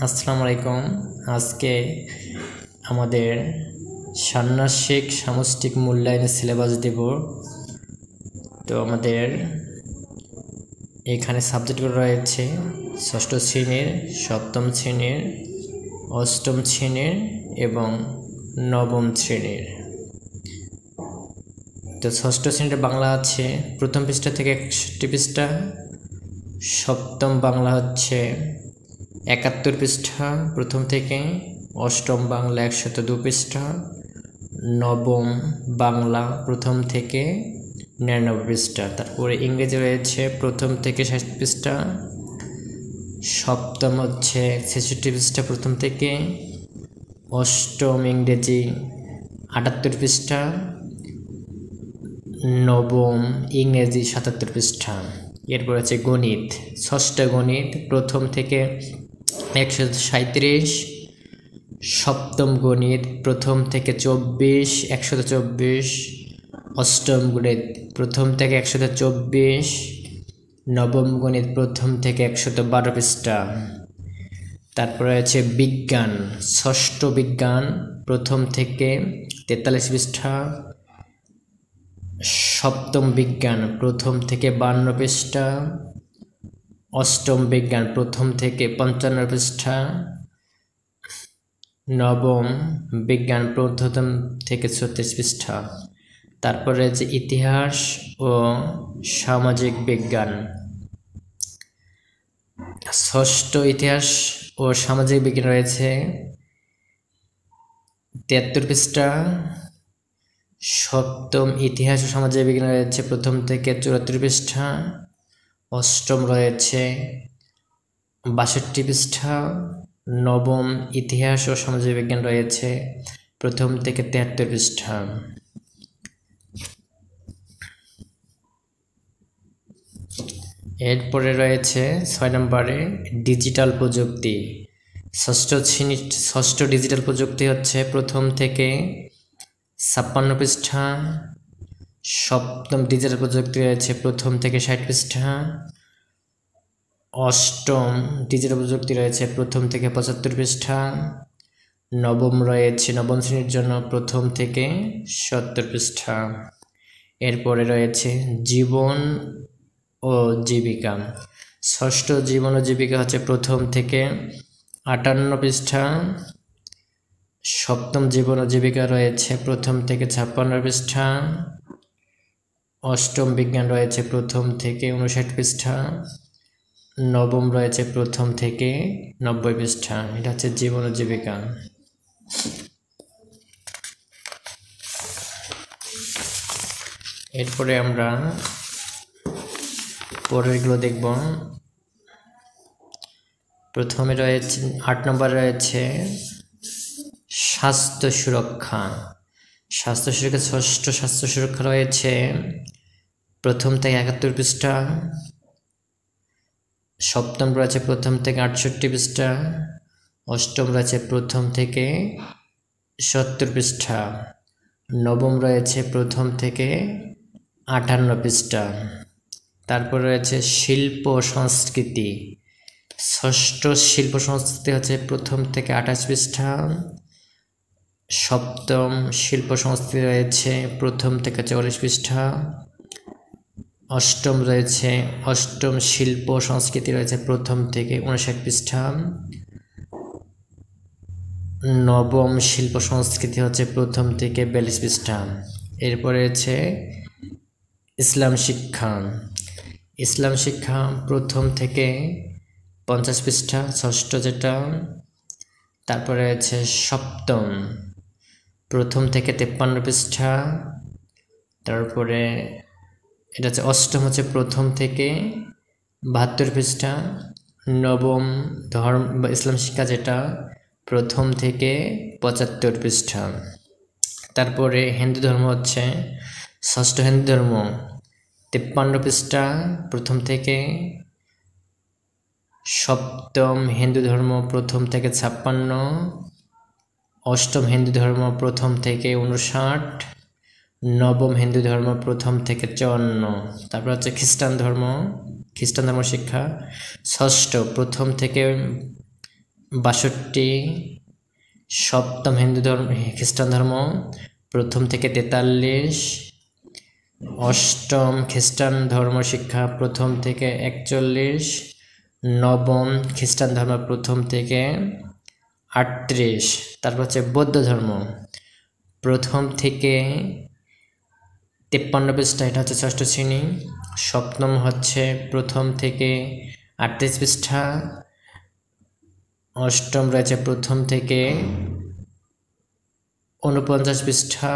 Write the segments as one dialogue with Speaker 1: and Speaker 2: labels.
Speaker 1: আসসালামু আলাইকুম। আজকে আমাদের ষান্মাসিক সামষ্টিক মূল্যায়নের সিলেবাস দেব। তো আমাদের এখানে সাবজেক্টগুলো রয়েছে ষষ্ঠ শ্রেণীর, সপ্তম শ্রেণীর, অষ্টম শ্রেণীর এবং নবম শ্রেণীর। তো ষষ্ঠ শ্রেণীর বাংলা আছে প্রথম পৃষ্ঠা থেকে 61 পৃষ্ঠা, সপ্তম বাংলা হচ্ছে 71 পৃষ্ঠা প্রথম থেকে, অষ্টম বাংলা 102 পৃষ্ঠা, নবম বাংলা প্রথম থেকে 99 পৃষ্ঠা। তারপরে ইংরেজি রয়েছে প্রথম থেকে 60 পৃষ্ঠা, সপ্তম হচ্ছে 66 পৃষ্ঠা প্রথম থেকে, অষ্টম ইংরেজি 78 পৃষ্ঠা, নবম ইংরেজি 77 পৃষ্ঠা। এরপর আছে গণিত, ষষ্ঠ গণিত প্রথম থেকে 137, সপ্তম গণিত প্রথম থেকে 24 124, অষ্টম গণিত প্রথম থেকে 124, নবম গণিত প্রথম থেকে 112 পৃষ্ঠা। তারপরে আছে বিজ্ঞান, ষষ্ঠ বিজ্ঞান প্রথম থেকে 43 পৃষ্ঠা, সপ্তম বিজ্ঞান প্রথম থেকে 52 পৃষ্ঠা, অষ্টম বিজ্ঞান প্রথম থেকে 55 পৃষ্ঠা, নবম বিজ্ঞান প্রথম থেকে 36 পৃষ্ঠা। তারপরে যে ইতিহাস ও সামাজিক বিজ্ঞান, ষষ্ঠ ইতিহাস ও সামাজিক বিজ্ঞান রয়েছে 73 পৃষ্ঠা, সপ্তম ইতিহাস ও সামাজিক বিজ্ঞান রয়েছে প্রথম থেকে 74 পৃষ্ঠা, অষ্টম রয়েছে 62 পৃষ্ঠা, নবম ইতিহাস ও সামাজিক বিজ্ঞান রয়েছে প্রথম থেকে 73 পৃষ্ঠা। এরপরে রয়েছে 6 নম্বরে ডিজিটাল প্রযুক্তি, ষষ্ঠ ডিজিটাল প্রযুক্তি হচ্ছে প্রথম থেকে 56 পৃষ্ঠা, সপ্তম ডিজিটাল প্রযুক্তি রয়েছে প্রথম থেকে 60 পৃষ্ঠা, অষ্টম ডিজিটাল প্রযুক্তি রয়েছে প্রথম থেকে 75 পৃষ্ঠা, নবম রয়েছে নবম শ্রেণীর জন্য প্রথম থেকে 70 পৃষ্ঠা। এরপরে রয়েছে জীবন ও জীবিকা, ষষ্ঠ জীবন ও জীবিকা হচ্ছে প্রথম থেকে 58 পৃষ্ঠা, সপ্তম জীবন ও জীবিকা রয়েছে প্রথম থেকে 56 পৃষ্ঠা, অষ্টম বিজ্ঞান রয়েছে প্রথম থেকে 59 পৃষ্ঠা, নবম রয়েছে প্রথম থেকে 90 পৃষ্ঠা। এটা হচ্ছে জীবন ও জীবিকা। এরপরে আমরা পরেরগুলো দেখব। প্রথমে রয়েছে 8 নম্বর রয়েছে স্বাস্থ্য সুরক্ষা, ষষ্ঠ স্বাস্থ্য সুরক্ষা রয়েছে প্রথম থেকে 71 পৃষ্ঠা, সপ্তম রয়েছে প্রথম থেকে 68 পৃষ্ঠা, অষ্টম রয়েছে প্রথম থেকে 70 পৃষ্ঠা, নবম রয়েছে প্রথম থেকে 58 পৃষ্ঠা। তারপর রয়েছে শিল্প সংস্কৃতি, ষষ্ঠ শিল্প সংস্কৃতি হচ্ছে প্রথম থেকে 28 পৃষ্ঠা, সপ্তম শিল্প সংস্কৃতি রয়েছে প্রথম থেকে 44 পৃষ্ঠা, অষ্টম শিল্প সংস্কৃতি রয়েছে প্রথম থেকে 59 পৃষ্ঠা, নবম শিল্প সংস্কৃতি হচ্ছে প্রথম থেকে 42 পৃষ্ঠা। এরপরে রয়েছে ইসলাম শিক্ষা প্রথম থেকে 50 পৃষ্ঠা, ষষ্ঠ যেটা। তারপরে রয়েছে সপ্তম প্রথম থেকে 53 পৃষ্ঠা, তারপরে এটা হচ্ছে অষ্টম হচ্ছে প্রথম থেকে 72 পৃষ্ঠা, নবম ধর্ম বা ইসলাম শিক্ষা যেটা প্রথম থেকে 75 পৃষ্ঠা। তারপরে হিন্দু ধর্ম হচ্ছে ষষ্ঠ হিন্দু ধর্ম 53 পৃষ্ঠা প্রথম থেকে, সপ্তম হিন্দু ধর্ম প্রথম থেকে 56, অষ্টম হিন্দু ধর্ম প্রথম থেকে 59, নবম হিন্দু ধর্ম প্রথম থেকে 54। তারপর হচ্ছে খ্রিস্টান ধর্ম শিক্ষা ষষ্ঠ প্রথম থেকে 62, সপ্তম হিন্দু ধর্ম খ্রিস্টান ধর্ম প্রথম থেকে 43, অষ্টম খ্রিস্টান ধর্ম শিক্ষা প্রথম থেকে 41, নবম খ্রিস্টান ধর্ম প্রথম থেকে 38, তারপর হচ্ছে বৌদ্ধ ধর্ম প্রথম থেকে 53 পৃষ্ঠা, এটা হচ্ছে ষষ্ঠ শ্রেণী। সপ্তম হচ্ছে প্রথম থেকে 38 পৃষ্ঠা, অষ্টম রয়েছে প্রথম থেকে 49 পৃষ্ঠা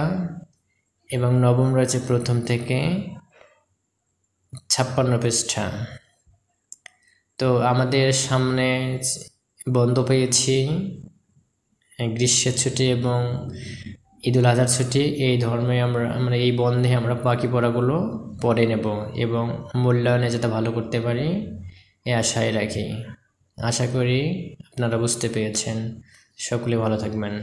Speaker 1: এবং নবম রয়েছে প্রথম থেকে 56 পৃষ্ঠা। তো আমাদের সামনে বন্ধ পেয়েছি গ্রীষ্মের ছুটি এবং ঈদুল আজহার ছুটি। এই ধর্মে আমরা এই বন্ধে আমরা বাকি পড়াগুলো পড়ে নেব এবং মূল্যায়নে যাতে ভালো করতে পারি এই আশায় রাখি। আশা করি আপনারা বুঝতে পেরেছেন। সকলে ভালো থাকবেন।